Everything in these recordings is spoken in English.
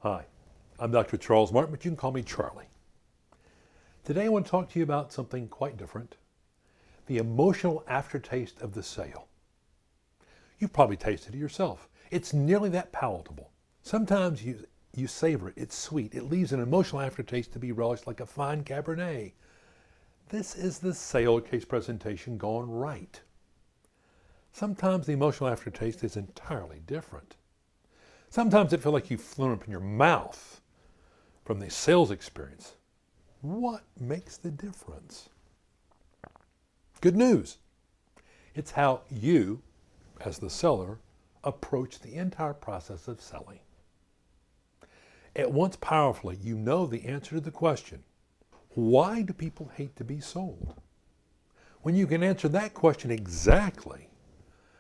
Hi, I'm Dr. Charles Martin, but you can call me Charlie. Today I want to talk to you about something quite different, the emotional aftertaste of the sale. You've probably tasted it yourself. It's nearly that palatable. Sometimes you savor it, it's sweet, it leaves an emotional aftertaste to be relished like a fine Cabernet. This is the sale case presentation gone right. Sometimes the emotional aftertaste is entirely different. Sometimes it feels like you've flown up in your mouth from the sales experience. What makes the difference? Good news. It's how you, as the seller, approach the entire process of selling. At once powerfully, you know the answer to the question, why do people hate to be sold? When you can answer that question exactly,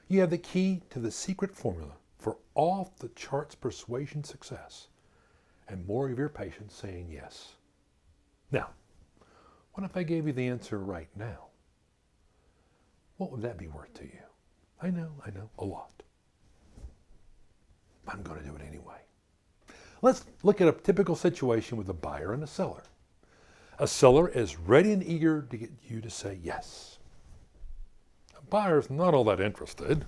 you have the key to the secret formula for off-the-charts persuasion success and more of your patients saying yes. Now, what if I gave you the answer right now? What would that be worth to you? I know, a lot. I'm going to do it anyway. Let's look at a typical situation with a buyer and a seller. A seller is ready and eager to get you to say yes. A buyer's not all that interested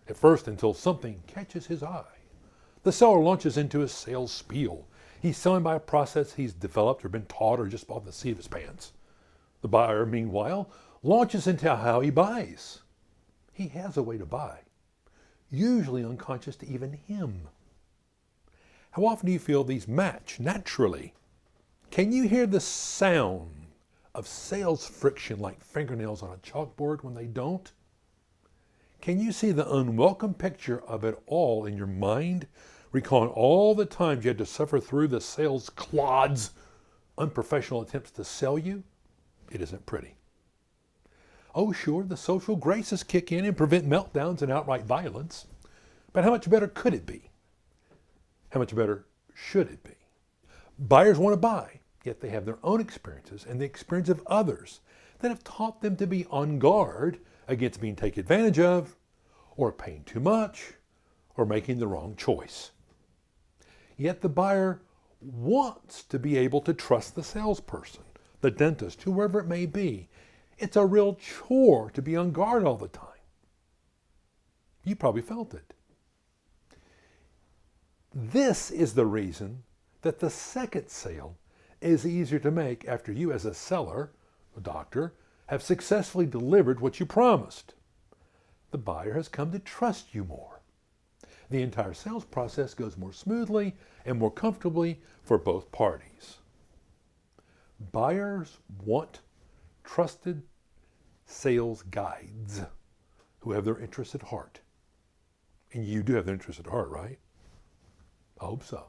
at first until something catches his eye. The seller launches into his sales spiel. He's selling by a process he's developed or been taught or just off the seat of his pants. The buyer, meanwhile, launches into how he buys. He has a way to buy, usually unconscious to even him. How often do you feel these match naturally? Can you hear the sound of sales friction like fingernails on a chalkboard when they don't? Can you see the unwelcome picture of it all in your mind, recalling all the times you had to suffer through the sales clods, unprofessional attempts to sell you? It isn't pretty. Oh, sure, the social graces kick in and prevent meltdowns and outright violence. But how much better could it be? How much better should it be? Buyers want to buy, yet they have their own experiences and the experience of others that have taught them to be on guard against being taken advantage of, or paying too much, or making the wrong choice. Yet the buyer wants to be able to trust the salesperson, the dentist, whoever it may be. It's a real chore to be on guard all the time. You probably felt it. This is the reason that the second sale is easier to make after you as a seller, a doctor, have successfully delivered what you promised. The buyer has come to trust you more. The entire sales process goes more smoothly and more comfortably for both parties. Buyers want trusted sales guides who have their interests at heart. And you do have their interests at heart, right? I hope so.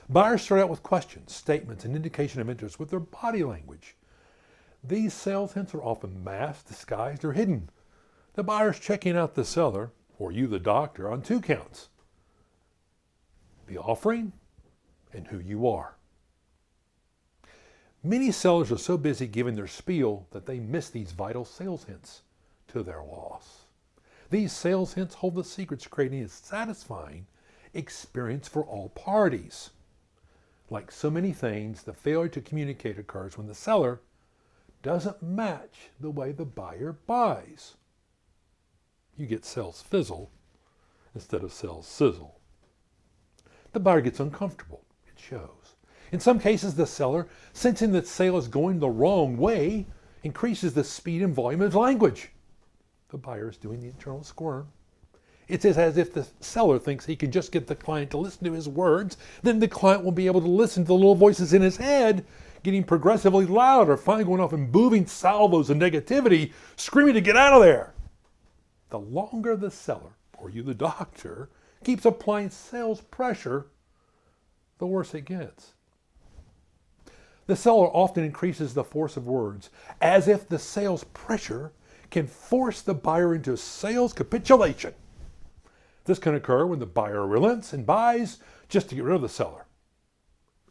Buyers start out with questions, statements, and indication of interest with their body language. These sales hints are often masked, disguised, or hidden. The buyer's checking out the seller, or you the doctor, on two counts: the offering and who you are. Many sellers are so busy giving their spiel that they miss these vital sales hints, to their loss. These sales hints hold the secrets to creating a satisfying experience for all parties. Like so many things, the failure to communicate occurs when the seller doesn't match the way the buyer buys. You get sales fizzle instead of sales sizzle. The buyer gets uncomfortable. It shows. In some cases, the seller, sensing that sale is going the wrong way, increases the speed and volume of language. The buyer is doing the internal squirm. It's as if the seller thinks he can just get the client to listen to his words, then the client will be able to listen to the little voices in his head, getting progressively louder, finally going off and booming salvos of negativity, screaming to get out of there. The longer the seller, or you the doctor, keeps applying sales pressure, the worse it gets. The seller often increases the force of words, as if the sales pressure can force the buyer into sales capitulation. This can occur when the buyer relents and buys just to get rid of the seller.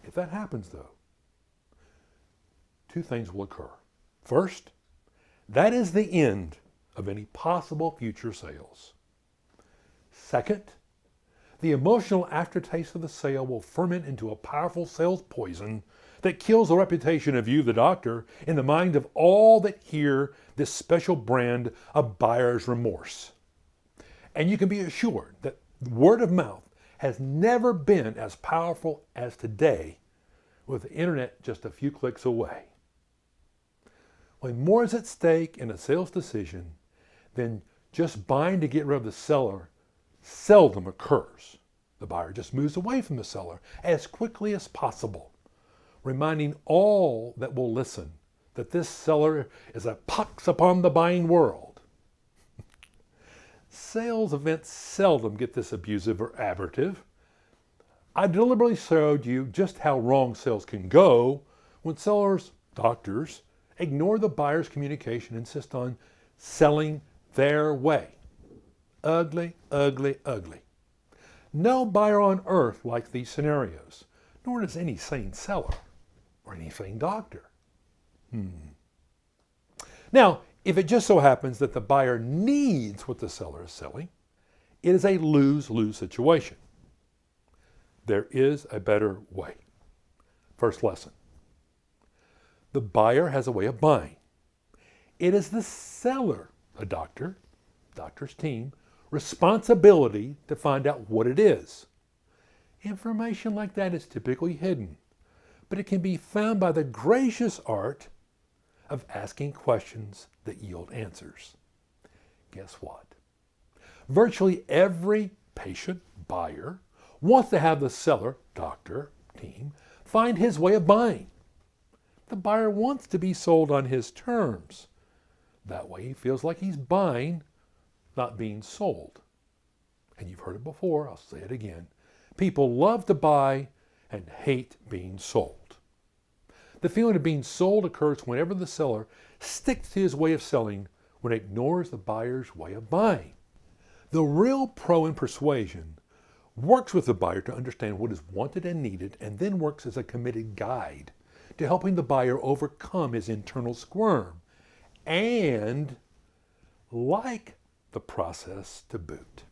If that happens, though, two things will occur. First, that is the end of any possible future sales. Second, The emotional aftertaste of the sale will ferment into a powerful sales poison that kills the reputation of you, the doctor, in the mind of all that hear this special brand of buyer's remorse. And you can be assured that word of mouth has never been as powerful as today, with the internet just a few clicks away. When more is at stake in a sales decision than just buying to get rid of the seller seldom occurs. The buyer just moves away from the seller as quickly as possible, reminding all that will listen that this seller is a pox upon the buying world. Sales events seldom get this abusive or aberrative. I deliberately showed you just how wrong sales can go when sellers, doctors, ignore the buyer's communication and insist on selling their way. Ugly, ugly, ugly. No buyer on earth likes these scenarios, nor does any sane seller or any sane doctor. Now, if it just so happens that the buyer needs what the seller is selling, it is a lose-lose situation. There is a better way. First lesson. The buyer has a way of buying. It is the seller, a doctor's team, responsibility to find out what it is. Information like that is typically hidden, but it can be found by the gracious art of asking questions that yield answers. Guess what? Virtually every patient, buyer, wants to have the seller, doctor, team, find his way of buying. The buyer wants to be sold on his terms. That way he feels like he's buying, not being sold. And you've heard it before, I'll say it again. People love to buy and hate being sold. The feeling of being sold occurs whenever the seller sticks to his way of selling when it ignores the buyer's way of buying. The real pro in persuasion works with the buyer to understand what is wanted and needed, and then works as a committed guide to helping the buyer overcome his internal squirm and like the process to boot.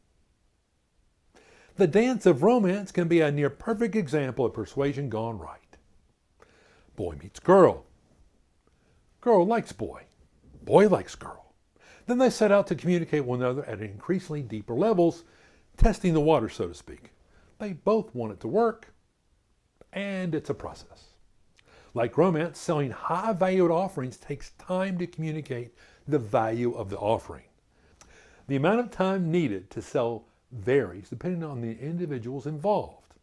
The dance of romance can be a near perfect example of persuasion gone right. Boy meets girl. Girl likes boy. Boy likes girl. Then they set out to communicate with one another at increasingly deeper levels, testing the water, so to speak. They both want it to work, and it's a process. Like romance, selling high-valued offerings takes time to communicate the value of the offering. The amount of time needed to sell varies depending on the individuals involved,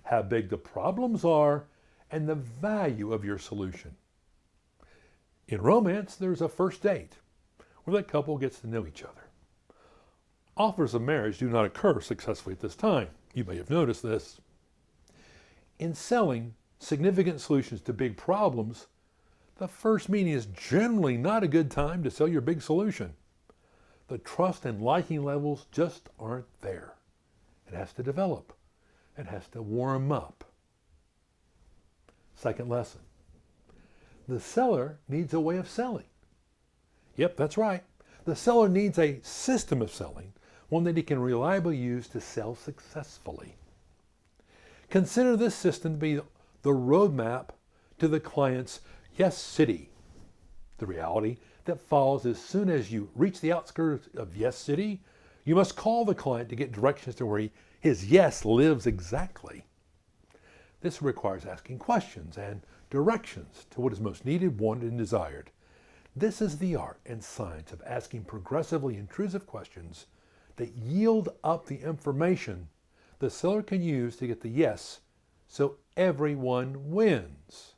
how big the problems are, and the value of your solution. In romance, there's a first date where the couple gets to know each other. Offers of marriage do not occur successfully at this time. You may have noticed this. In selling significant solutions to big problems, the first meeting is generally not a good time to sell your big solution. The trust and liking levels just aren't there. It has to develop. It has to warm up. Second lesson. The seller needs a way of selling. Yep, that's right. The seller needs a system of selling, one that he can reliably use to sell successfully. Consider this system to be the roadmap to the client's yes city. The reality that follows as soon as you reach the outskirts of yes city, you must call the client to get directions to where his yes lives exactly. This requires asking questions and directions to what is most needed, wanted, and desired. This is the art and science of asking progressively intrusive questions that yield up the information the seller can use to get the yes, so everyone wins.